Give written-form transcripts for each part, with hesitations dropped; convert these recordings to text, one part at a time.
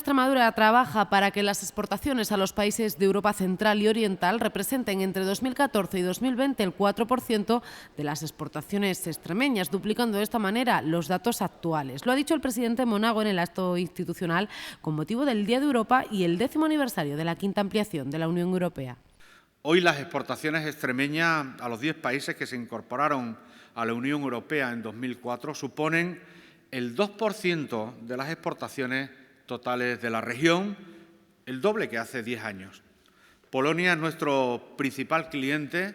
Extremadura trabaja para que las exportaciones a los países de Europa Central y Oriental representen entre 2014 y 2020 el 4% de las exportaciones extremeñas, duplicando de esta manera los datos actuales. Lo ha dicho el presidente Monago en el acto institucional con motivo del Día de Europa y el 10º aniversario de la 5ª ampliación de la Unión Europea. Hoy las exportaciones extremeñas a los 10 países que se incorporaron a la Unión Europea en 2004 suponen el 2% de las exportaciones totales de la región, el doble que hace 10 años. Polonia es nuestro principal cliente,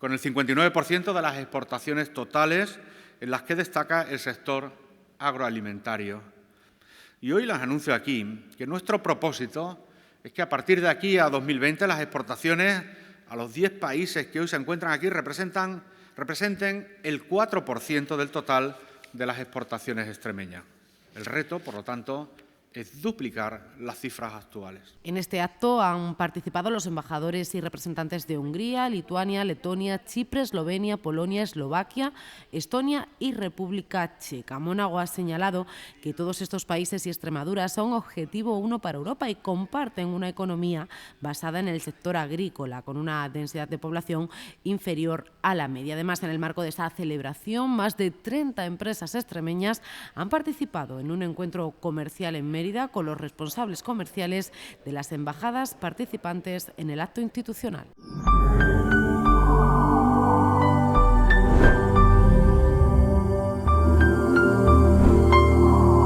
con el 59% de las exportaciones totales, en las que destaca el sector agroalimentario. Y hoy les anuncio aquí que nuestro propósito es que a partir de aquí a 2020 las exportaciones a los 10 países que hoy se encuentran aquí representen el 4% del total de las exportaciones extremeñas. El reto, por lo tanto, es duplicar las cifras actuales. En este acto han participado los embajadores y representantes de Hungría, Lituania, Letonia, Chipre, Eslovenia, Polonia, Eslovaquia, Estonia y República Checa. Monago ha señalado que todos estos países y Extremadura son objetivo uno para Europa y comparten una economía basada en el sector agrícola, con una densidad de población inferior a la media. Además, en el marco de esta celebración, más de 30 empresas extremeñas han participado en un encuentro comercial en Mérida con los responsables comerciales de las embajadas participantes en el acto institucional.